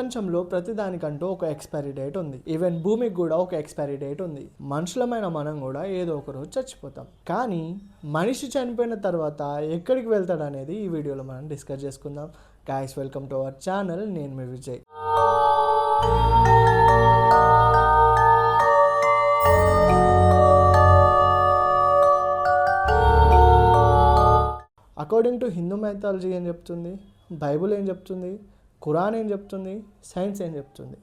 ప్రపంచంలో ప్రతిదానికంటూ ఒక expiry date ఉంది. ఈవెన్ భూమికి కూడా ఒక ఎక్స్పైరీ డేట్ ఉంది. మనుషులమైన మనం కూడా ఏదో ఒక రోజు చచ్చిపోతాం. కానీ మనిషి చనిపోయిన తర్వాత ఎక్కడికి వెళ్తాడు అనేది ఈ వీడియోలో మనం డిస్కస్ చేసుకుందాం. Guys, welcome to our channel. నేను మీ Vijay. According to Hindu mythology ఏం చెప్తుంది, బైబుల్ ఏం చెప్తుంది, ఖురాన్ ఏం చెప్తుంది, సైన్స్ ఏం చెప్తుంది,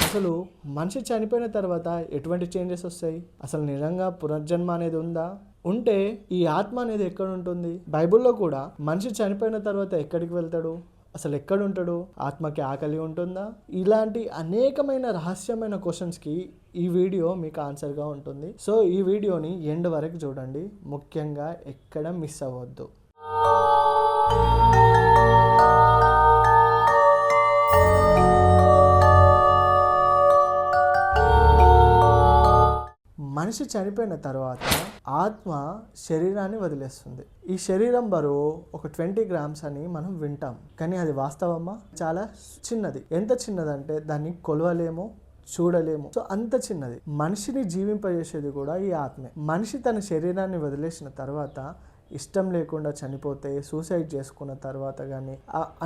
అసలు మనిషి చనిపోయిన తర్వాత ఎటువంటి చేంజెస్ వస్తాయి, అసలు నిజంగా పునర్జన్మ అనేది ఉందా, ఉంటే ఈ ఆత్మ అనేది ఎక్కడ ఉంటుంది, బైబుల్లో కూడా మనిషి చనిపోయిన తర్వాత ఎక్కడికి వెళ్తాడు, అసలు ఎక్కడ ఉంటాడు, ఆత్మకి ఆకలి ఉంటుందా, ఇలాంటి అనేకమైన రహస్యమైన క్వశ్చన్స్కి ఈ వీడియో మీకు ఆన్సర్గా ఉంటుంది. సో ఈ వీడియోని ఎండ్ వరకు చూడండి, ముఖ్యంగా ఎక్కడ మిస్ అవ్వద్దు. మనిషి చనిపోయిన తర్వాత ఆత్మ శరీరాన్ని వదిలేస్తుంది. ఈ శరీరం బరువు ఒక 20 grams అని మనం వింటాం, కానీ అది వాస్తవమా? చాలా చిన్నది. ఎంత చిన్నదంటే దాన్ని కొలవలేము, చూడలేము. సో అంత చిన్నది. మనిషిని జీవింపజేసేది కూడా ఈ ఆత్మే. మనిషి తన శరీరాన్ని వదిలేసిన తర్వాత ఇష్టం లేకుండా చనిపోతే, సూసైడ్ చేసుకున్న తర్వాత కానీ,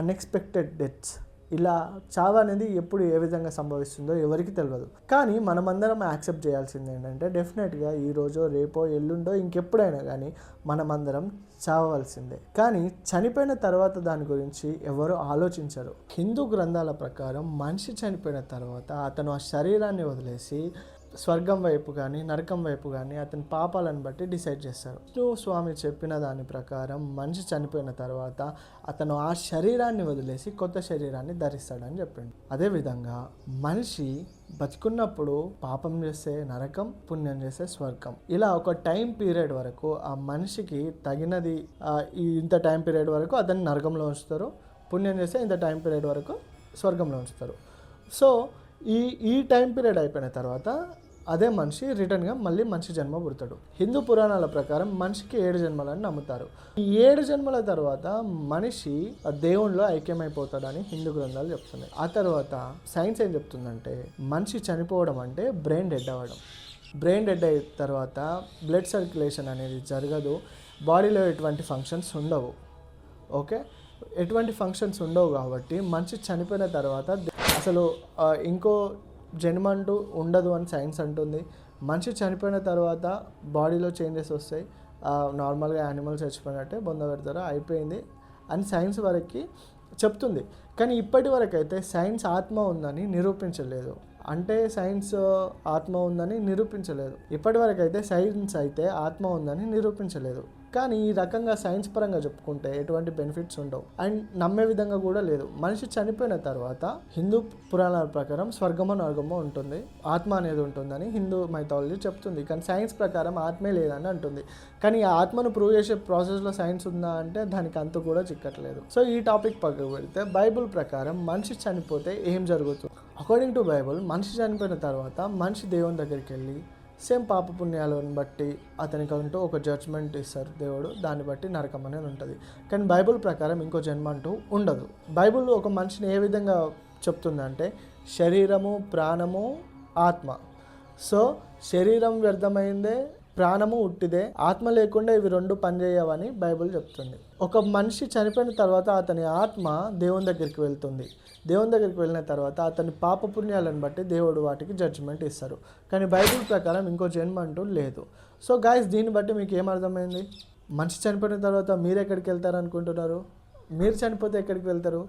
అన్ఎక్స్పెక్టెడ్ డెత్స్, ఇలా చావు అనేది ఎప్పుడు ఏ విధంగా సంభవిస్తుందో ఎవరికి తెలియదు. కానీ మనమందరం యాక్సెప్ట్ చేయాల్సింది ఏంటంటే, డెఫినెట్గా ఈరోజో రేపో ఎల్లుండో ఇంకెప్పుడైనా కానీ మనమందరం చావవలసిందే. కానీ చనిపోయిన తర్వాత దాని గురించి ఎవరు ఆలోచించరు. హిందూ గ్రంథాల ప్రకారం మనిషి చనిపోయిన తర్వాత అతను ఆ శరీరాన్ని వదిలేసి స్వర్గం వైపు కానీ నరకం వైపు కానీ అతని పాపాలను బట్టి డిసైడ్ చేస్తారు. విష్ణు స్వామి చెప్పిన దాని ప్రకారం మనిషి చనిపోయిన తర్వాత అతను ఆ శరీరాన్ని వదిలేసి కొత్త శరీరాన్ని ధరిస్తాడని చెప్పిండు. అదేవిధంగా మనిషి బతికున్నప్పుడు పాపం చేస్తే నరకం, పుణ్యం చేస్తే స్వర్గం, ఇలా ఒక టైం పీరియడ్ వరకు ఆ మనిషికి తగినది, ఇంత టైం పీరియడ్ వరకు అతన్ని నరకంలో ఉంచుతారు, పుణ్యం చేస్తే ఇంత టైం పీరియడ్ వరకు స్వర్గంలో ఉంచుతారు. సో ఈ టైం పీరియడ్ అయిపోయిన తర్వాత అదే మనిషి రిటర్న్గా మళ్ళీ మనిషి జన్మ పుడతాడు. హిందూ పురాణాల ప్రకారం మనిషికి 7 జన్మలని నమ్ముతారు. ఈ 7 జన్మల తర్వాత మనిషి దేవునిలో ఐక్యమైపోతాడని హిందూ గ్రంథాలు చెప్తున్నాయి. ఆ తర్వాత సైన్స్ ఏం చెప్తుందంటే, మనిషి చనిపోవడం అంటే బ్రెయిన్ డెడ్ అవ్వడం. బ్రెయిన్ డెడ్ అయిన తర్వాత బ్లడ్ సర్క్యులేషన్ అనేది జరగదు, బాడీలో ఎటువంటి ఫంక్షన్స్ ఉండవు. ఓకే, ఎటువంటి ఫంక్షన్స్ ఉండవు కాబట్టి మనిషి చనిపోయిన తర్వాత అసలు ఇంకో జన్మ అంటూ ఉండదు అని సైన్స్ అంటుంది. మనిషి చనిపోయిన తర్వాత బాడీలో చేంజెస్ వస్తాయి, నార్మల్గా యానిమల్స్ చచ్చిపోయినట్టే బొంద పెడతారు, అయిపోయింది అని సైన్స్ వరకు చెప్తుంది. కానీ ఇప్పటి వరకు అయితే సైన్స్ ఆత్మ ఉందని నిరూపించలేదు. అంటే సైన్స్ ఆత్మ ఉందని నిరూపించలేదు. ఇప్పటి వరకు అయితే సైన్స్ అయితే ఆత్మ ఉందని నిరూపించలేదు. కానీ ఈ రకంగా సైన్స్ పరంగా చెప్పుకుంటే ఎటువంటి బెనిఫిట్స్ ఉండవు అండ్ నమ్మే విధంగా కూడా లేదు. మనిషి చనిపోయిన తర్వాత హిందూ పురాణాల ప్రకారం స్వర్గమో నరకమో ఉంటుంది, ఆత్మ అనేది ఉంటుందని హిందూ మైథాలజీ చెప్తుంది. కానీ సైన్స్ ప్రకారం ఆత్మే లేదని అంటుంది. కానీ ఆ ఆత్మను ప్రూవ్ చేసే ప్రాసెస్లో సైన్స్ ఉందా అంటే దానికి అంత కూడా చిక్కట్లేదు. సో ఈ టాపిక్ పక్కకు పెడితే, బైబుల్ ప్రకారం మనిషి చనిపోతే ఏం జరుగుతుంది? అకార్డింగ్ టు బైబుల్, మనిషి చనిపోయిన తర్వాత మనిషి దేవుని దగ్గరికి వెళ్ళి సేమ్ పాప పుణ్యాలను బట్టి అతనికంటూ ఒక జడ్జ్మెంట్ ఇస్తారు దేవుడు, దాన్ని బట్టి నరకం అనేది ఉంటుంది. కానీ బైబుల్ ప్రకారం ఇంకో జన్మ అంటూ ఉండదు. బైబుల్ ఒక మనిషిని ఏ విధంగా చెప్తుందంటే, శరీరము, ప్రాణము, ఆత్మ. సో శరీరం వ్యర్థమైందే, ప్రాణము ఉట్టిదే, ఆత్మ లేకుండా ఇవి రెండు పనిచేయవని బైబుల్ చెప్తుంది. ఒక మనిషి చనిపోయిన తర్వాత అతని ఆత్మ దేవుని దగ్గరికి వెళ్తుంది. దేవుని దగ్గరికి వెళ్ళిన తర్వాత అతని పాపపుణ్యాలను బట్టి దేవుడు వాటికి జడ్జిమెంట్ ఇస్తారు. కానీ బైబుల్ ప్రకారం ఇంకో జన్మ అంటూ లేదు. సో గాయస్, దీన్ని బట్టి మీకు ఏమర్థమైంది? మనిషి చనిపోయిన తర్వాత మీరు ఎక్కడికి వెళ్తారు అనుకుంటున్నారు? మీరు చనిపోతే ఎక్కడికి వెళ్తారు?